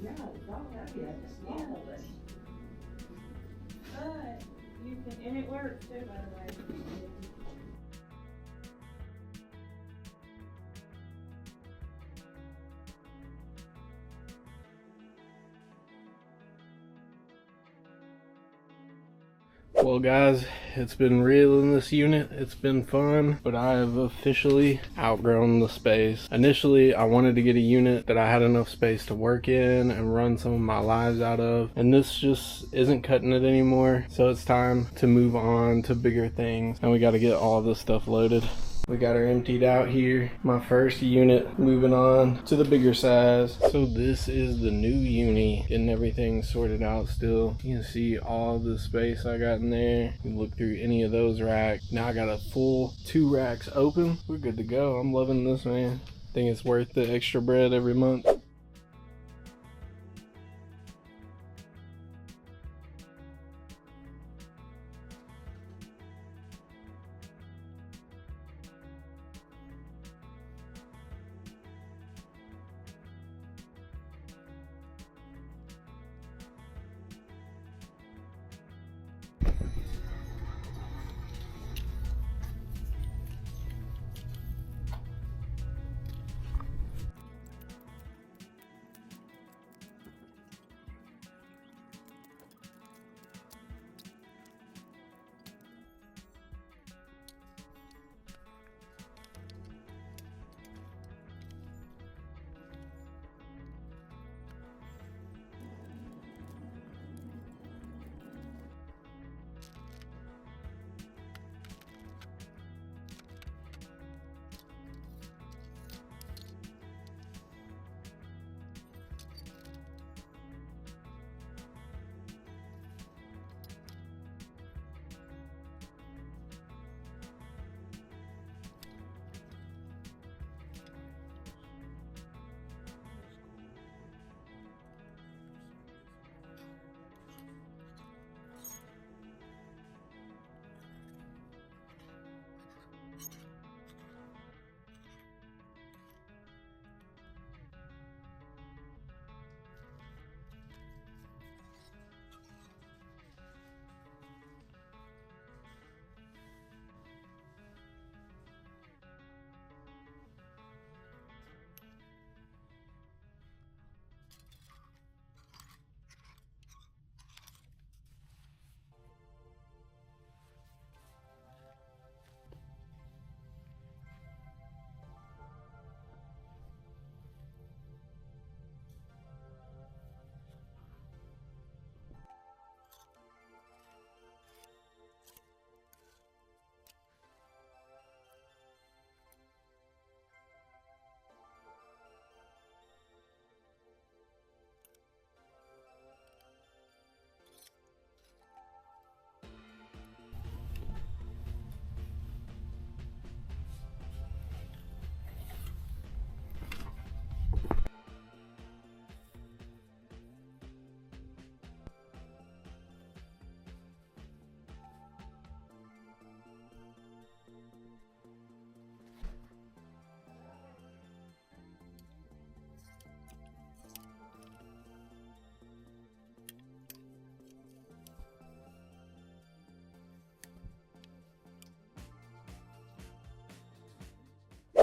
Yeah, it's all heavy. It's small, but you can, and it works too, by the way. Well guys, it's been real in this unit. It's been fun, but I have officially outgrown the space. Initially, I wanted to get a unit that I had enough space to work in and run some of my lives out of, and this just isn't cutting it anymore. So it's time to move on to bigger things, and we got to get all this stuff loaded. We got her emptied out here. My first unit, moving on to the bigger size. So this is the new uni, getting everything sorted out still. You can see all the space I got in there. You can look through any of those racks. Now I got a full 2 racks open. We're good to go. I'm loving this, man. I think it's worth the extra bread every month.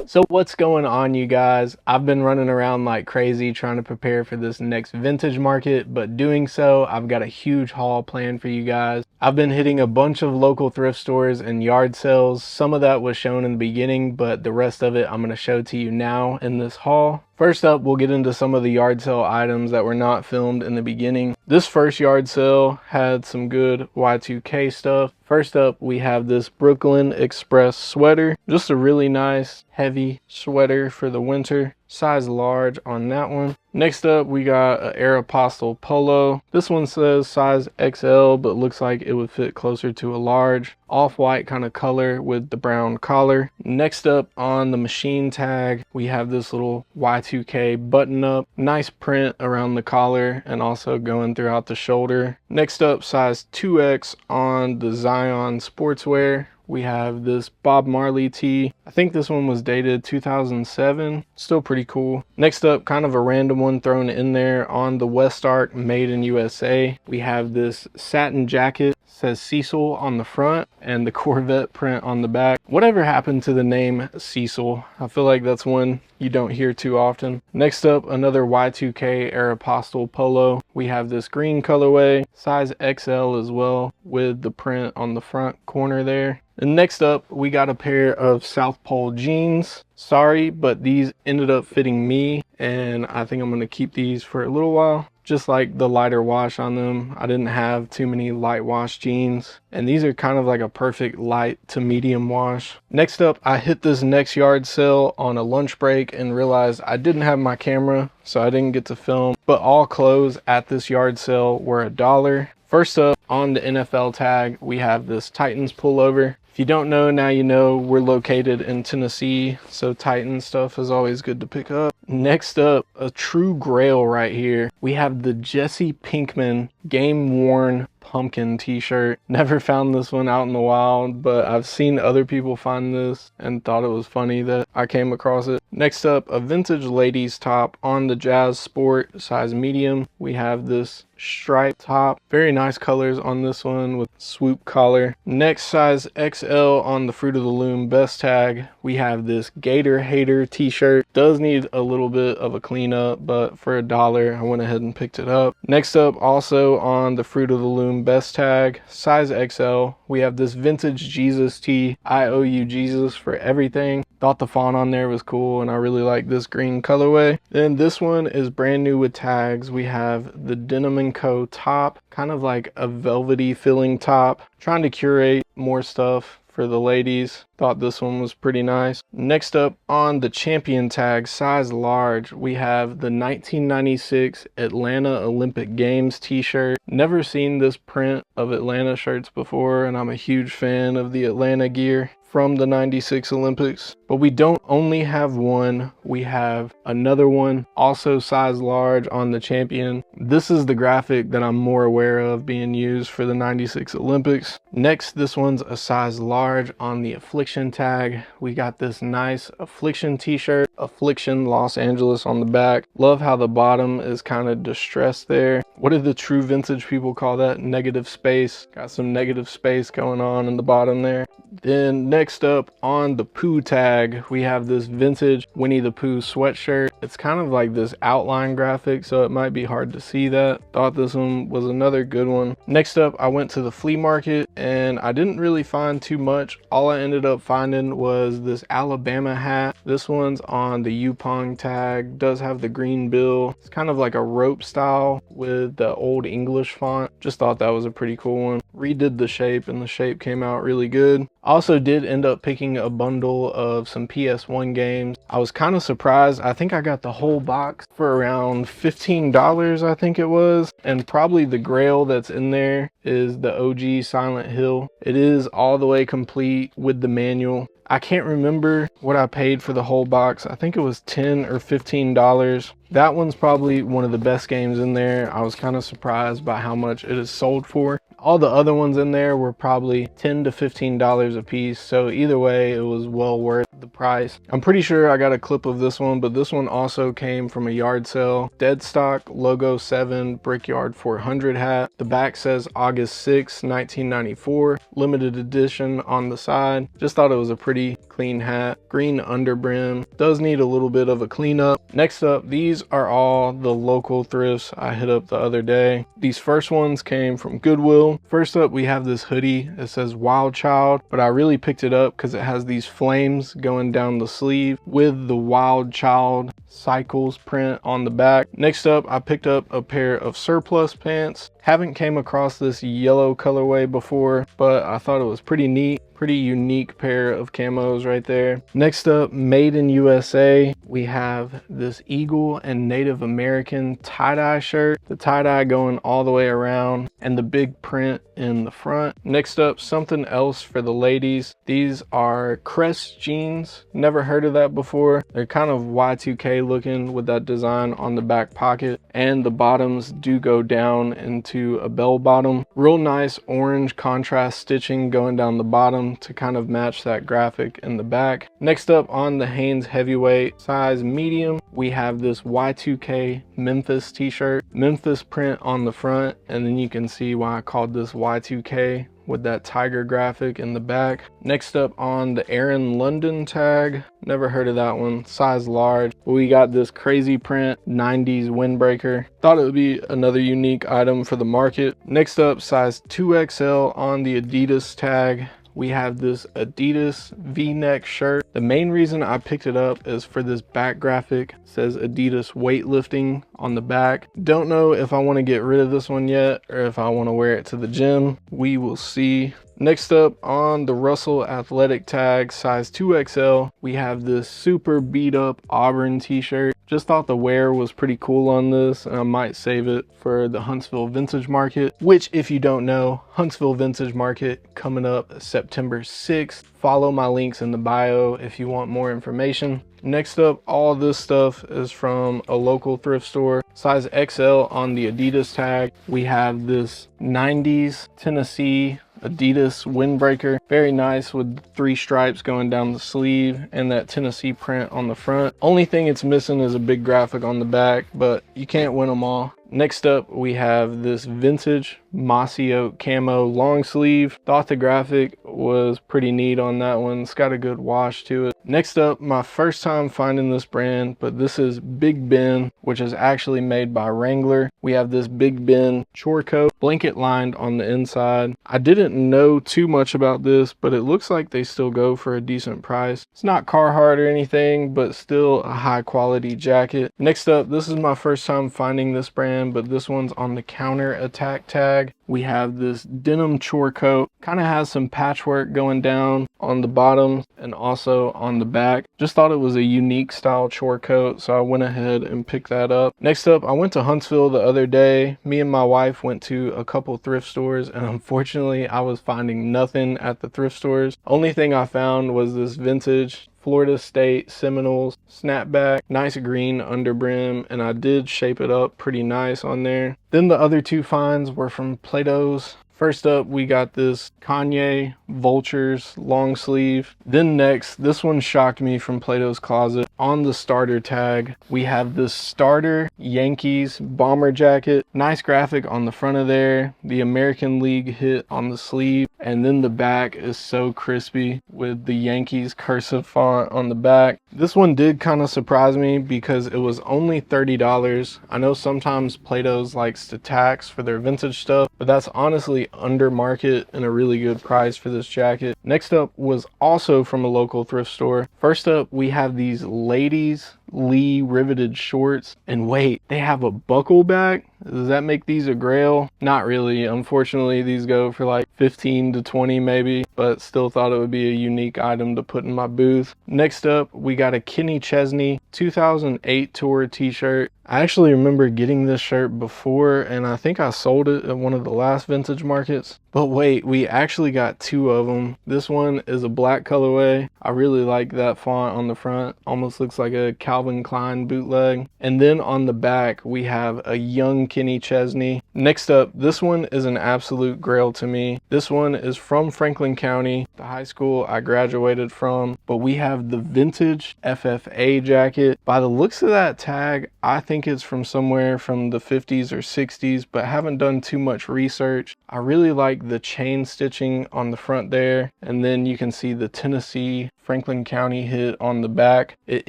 So what's going on, you guys? I've been running around like crazy trying to prepare for this next vintage market, but doing so, I've got a huge haul planned for you guys. I've been hitting a bunch of local thrift stores and yard sales. Some of that was shown in the beginning, but the rest of it I'm going to show to you now in this haul. First up, we'll get into some of the yard sale items that were not filmed in the beginning. This first yard sale had some good Y2K stuff. First up, we have this Brooklyn Express sweater. Just a really nice, heavy sweater for the winter. Size large on that one. Next up, we got an Aeropostale polo. This one says size XL, but looks like it would fit closer to a large. Off-white kind of color with the brown collar. Next up on the machine tag, we have this little Y2K button up. Nice print around the collar and also going throughout the shoulder. Next up, size 2X on the Zion sportswear. We have this Bob Marley tee. I think this one was dated 2007. Still pretty cool. Next up, kind of a random one thrown in there on the West Arc Made in USA. We have this satin jacket. Says Cecil on the front and the Corvette print on the back. Whatever happened to the name Cecil? I feel like that's one you don't hear too often. Next up, another Y2K Aeropostale polo. We have this green colorway, size XL as well, with the print on the front corner there. And next up, we got a pair of South Pole jeans. Sorry, but these ended up fitting me, and I think I'm gonna keep these for a little while. Just like the lighter wash on them. I didn't have too many light wash jeans, and these are kind of like a perfect light to medium wash. Next up, I hit this next yard sale on a lunch break and realized I didn't have my camera, so I didn't get to film, but all clothes at this yard sale were $1. First up, on the NFL tag, we have this Titans pullover. If you don't know, now you know. We're located in Tennessee, so Titan stuff is always good to pick up. Next up, a true grail right here. We have the Jesse Pinkman Game Worn Pumpkin t-shirt. Never found this one out in the wild, but I've seen other people find this and thought it was funny that I came across it. Next up, a vintage ladies top on the Jazz Sport, size medium. We have this striped top. Very nice colors on this one with swoop collar. Next, size XL on the Fruit of the Loom best tag. We have this Gator Hater t-shirt. Does need a little bit of a cleanup, but for $1, I went ahead and picked it up. Next up, also on the Fruit of the Loom best tag, size XL, we have this vintage Jesus tee. I owe you Jesus for everything. Thought the font on there was cool, and I really like this green colorway. Then this one is brand new with tags. We have the Denim & Co top, kind of like a velvety filling top. Trying to curate more stuff for the ladies. Thought this one was pretty nice. Next up on the champion tag, size large, we have the 1996 Atlanta Olympic Games t-shirt. Never seen this print of Atlanta shirts before, and I'm a huge fan of the Atlanta gear from the 96 Olympics. But we don't only have one, we have another one, also size large on the champion. This is the graphic that I'm more aware of being used for the 96 Olympics. Next, this one's a size large on the Affliction tag. We got this nice Affliction t-shirt, Affliction Los Angeles on the back. Love how the bottom is kind of distressed there. What do the true vintage people call that? Negative space. Got some negative space going on in the bottom there. Then next up on the Pooh tag, we have this vintage Winnie the Pooh sweatshirt. It's kind of like this outline graphic, so it might be hard to see that. Thought this one was another good one. Next up, I went to the flea market and I didn't really find too much. All I ended up finding was this Alabama hat. This one's on the Yupong tag, does have the green bill. It's kind of like a rope style with the old English font. Just thought that was a pretty cool one. Redid the shape and the shape came out really good. Also did end up picking a bundle of some PS1 games. I was kind of surprised. I think I got the whole box for around $15, I think it was. And probably the grail that's in there is the OG Silent Hill. It is all the way complete with the manual. I can't remember what I paid for the whole box. I think it was $10 or $15. That one's probably one of the best games in there. I was kind of surprised by how much it is sold for. All the other ones in there were probably $10 to $15 a piece, so either way it was well worth the price. I'm pretty sure I got a clip of this one, but this one also came from a yard sale. Dead stock Logo 7 Brickyard 400 hat. The back says August 6, 1994, limited edition on the side. Just thought it was a pretty clean hat, green underbrim, does need a little bit of a cleanup. Next up, these are all the local thrifts I hit up the other day. These first ones came from Goodwill. First up, we have this hoodie. It says Wild Child, but I really picked it up because it has these flames going down the sleeve with the Wild Child cycles print on the back. Next up, I picked up a pair of surplus pants. Haven't came across this yellow colorway before, but I thought it was pretty neat. Pretty unique pair of camos right there. Next up, made in USA, we have this Eagle and Native American tie-dye shirt. The tie-dye going all the way around and the big print in the front. Next up, something else for the ladies. These are Crest jeans. Never heard of that before. They're kind of Y2K looking with that design on the back pocket, and the bottoms do go down into a bell bottom. Real nice orange contrast stitching going down the bottom to kind of match that graphic in the back. Next up, on the Hanes heavyweight size medium, we have this Y2K Memphis t-shirt, Memphis print on the front, and then you can see why I called this Y2K with that tiger graphic in the back. Next up, on the Aaron London tag, never heard of that one, size large. We got this crazy print 90s windbreaker. Thought it would be another unique item for the market. Next up, size 2XL on the Adidas tag. We have this Adidas V-neck shirt. The main reason I picked it up is for this back graphic. It says Adidas weightlifting on the back. Don't know if I want to get rid of this one yet or if I want to wear it to the gym. We will see. Next up, on the Russell Athletic tag, size 2XL, we have this super beat up Auburn t-shirt. Just thought the wear was pretty cool on this, and I might save it for the Huntsville Vintage Market, which, if you don't know, Huntsville Vintage Market coming up September 6th. Follow my links in the bio if you want more information. Next up, all this stuff is from a local thrift store. Size XL on the Adidas tag. We have this 90s Tennessee Adidas windbreaker. Very nice with 3 stripes going down the sleeve and that Tennessee print on the front. Only thing it's missing is a big graphic on the back, but you can't win them all. Next up, we have this vintage mossy oak camo long sleeve. Thought the graphic was pretty neat on that one. It's got a good wash to it. Next up, my first time finding this brand, but this is Big Ben, which is actually made by Wrangler. We have this Big Ben chore coat, blanket lined on the inside. I didn't know too much about this, but it looks like they still go for a decent price. It's not Carhartt or anything, but still a high quality jacket. Next up, this is my first time finding this brand, but this one's on the Counter Attack tag. We have this denim chore coat, kind of has some patchwork going down on the bottom and also on the back. Just thought it was a unique style chore coat, so I went ahead and picked that up. Next up, I went to Huntsville the other day. Me and my wife went to a couple thrift stores, and unfortunately I was finding nothing at the thrift stores. Only thing I found was this vintage Florida State Seminoles snapback, nice green underbrim, and I did shape it up pretty nice on there. Then the other 2 finds were from Plato's. First up, we got this Kanye Vultures long sleeve. Then next, this one shocked me from Plato's Closet. On the starter tag, we have this starter Yankees bomber jacket. Nice graphic on the front of there. The American League hit on the sleeve. And then the back is so crispy with the Yankees cursive font on the back. This one did kind of surprise me because it was only $30. I know sometimes Plato's likes to tax for their vintage stuff, but that's honestly under market and a really good price for this jacket. Next up was also from a local thrift store. First up, we have these ladies Lee riveted shorts, and wait, they have a buckle back. Does that make these a grail? Not really. Unfortunately, these go for like 15 to 20 maybe, but still thought it would be a unique item to put in my booth. Next up, we got a Kenny Chesney 2008 tour t-shirt. I actually remember getting this shirt before, and I think I sold it at one of the last vintage markets. But wait, we actually got 2 of them. This one is a black colorway. I really like that font on the front. Almost looks like a Calvin Klein bootleg. And then on the back, we have a young Kenny Chesney. Next up, this one is an absolute grail to me. This one is from Franklin County, the high school I graduated from, but we have the vintage FFA jacket. By the looks of that tag, I think it's from somewhere from the 50s or 60s, but haven't done too much research. I really like the chain stitching on the front there, and then you can see the Tennessee Franklin County hit on the back. It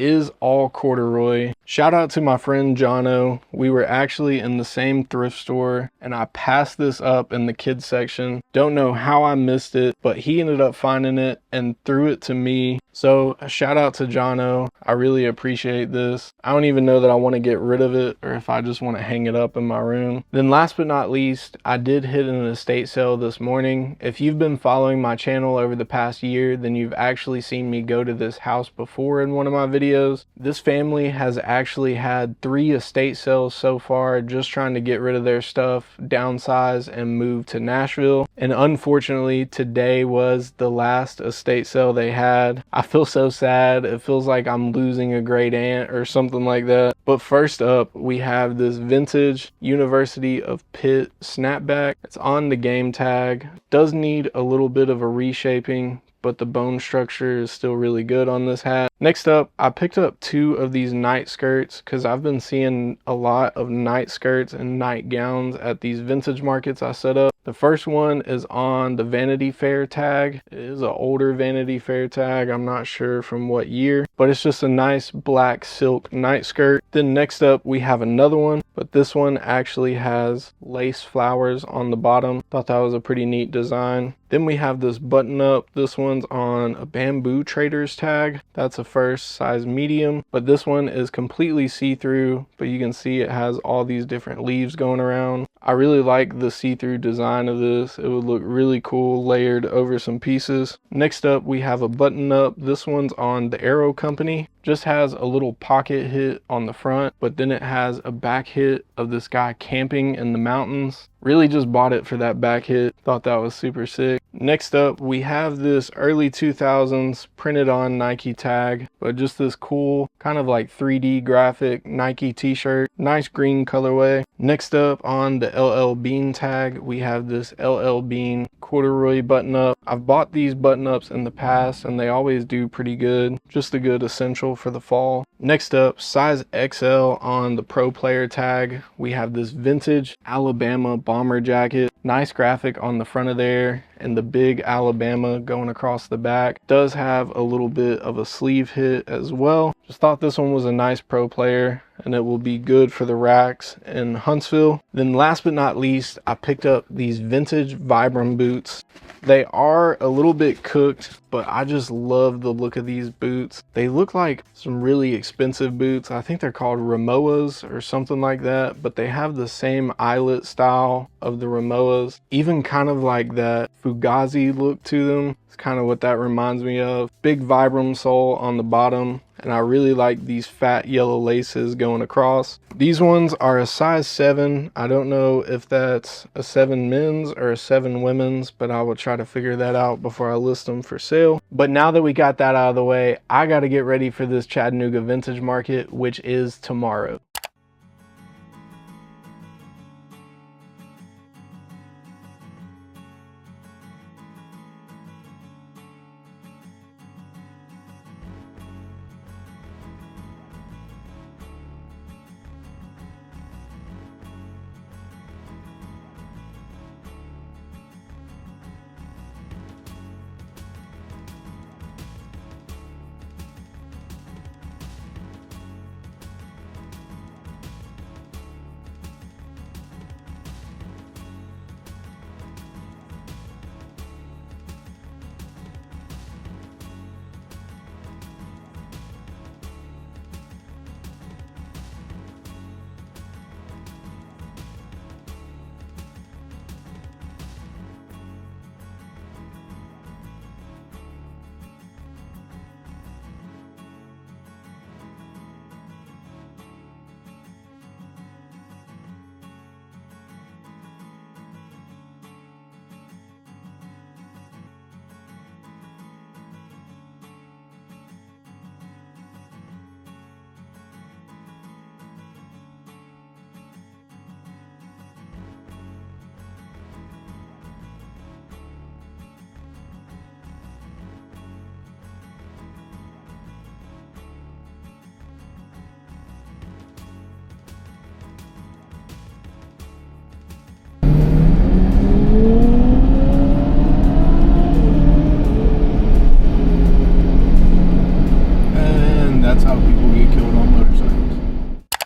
is all corduroy. Shout out to my friend Jono. We were actually in the same thrift store and I passed this up in the kids section. Don't know how I missed it, but he ended up finding it and threw it to me. So a shout out to Jono. I really appreciate this. I don't even know that I want to get rid of it or if I just want to hang it up in my room. Then last but not least, I did hit an estate sale this morning. If you've been following my channel over the past year, then you've actually seen me go to this house before in one of my videos. This family has actually had 3 estate sales so far, just trying to get rid of their stuff, downsize, and move to Nashville. And unfortunately, today was the last estate sale they had. I feel so sad. It feels like I'm losing a great aunt or something like that. But first up, we have this vintage University of Pitt snapback. It's on the game tag. Does need a little bit of a reshaping, but the bone structure is still really good on this hat. Next up, I picked up 2 of these night skirts because I've been seeing a lot of night skirts and night gowns at these vintage markets I set up. The first one is on the Vanity Fair tag. It is an older Vanity Fair tag. I'm not sure from what year, but it's just a nice black silk night skirt. Then next up, we have another one, but this one actually has lace flowers on the bottom. Thought that was a pretty neat design. Then we have this button up. This one's on a Bamboo Traders tag. That's a first size medium, but this one is completely see-through, but you can see it has all these different leaves going around. I really like the see-through design of this. It would look really cool layered over some pieces. Next up, we have a button up. This one's on the Arrow Company. Just has a little pocket hit on the front, but then it has a back hit of this guy camping in the mountains. Really just bought it for that back hit. Thought that was super sick. Next up, we have this early 2000s printed on Nike tag, but just this cool kind of like 3D graphic Nike t-shirt. Nice green colorway. Next up, on the LL Bean tag, we have this LL Bean corduroy button up. I've bought these button ups in the past and they always do pretty good. Just a good essential for the fall. Next up, size XL on the Pro Player tag. We have this vintage Alabama bomber jacket. Nice graphic on the front of there and the big Alabama going across the back. Does have a little bit of a sleeve hit as well. Just thought this one was a nice Pro Player and it will be good for the racks in Huntsville. Then last but not least, I picked up these vintage Vibram boots. They are a little bit cooked, but I just love the look of these boots. They look like some really expensive boots. I think they're called Ramoas or something like that, but they have the same eyelet style of the Ramoas. Even kind of like that Fugazi look to them. It's kind of what that reminds me of. Big Vibram sole on the bottom. And I really like these fat yellow laces going across. These ones are a size 7. I don't know if that's a 7 men's or a 7 women's, but I will try to figure that out before I list them for sale. But now that we got that out of the way, I got to get ready for this Chattanooga Vintage Market, which is tomorrow.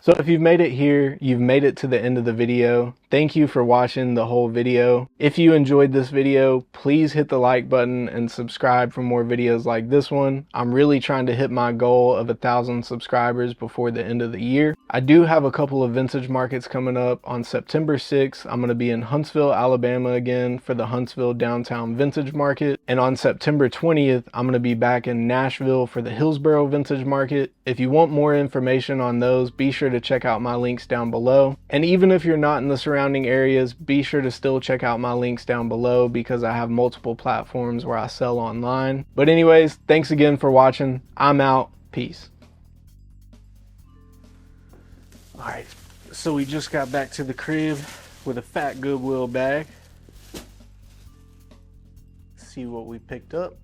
So if you've made it here, you've made it to the end of the video. Thank you for watching the whole video. If you enjoyed this video, please hit the like button and subscribe for more videos like this one. I'm really trying to hit my goal of 1,000 subscribers before the end of the year. I do have a couple of vintage markets coming up. On September 6th, I'm going to be in Huntsville, Alabama again for the Huntsville Downtown Vintage Market. And on September 20th, I'm going to be back in Nashville for the Hillsboro Vintage Market. If you want more information on those, be sure to check out my links down below. And even if you're not in the surrounding areas, be sure to still check out my links down below because I have multiple platforms where I sell online. But anyways, thanks again for watching. I'm out. Peace. All right, so we just got back to the crib with a fat Goodwill bag. See what we picked up.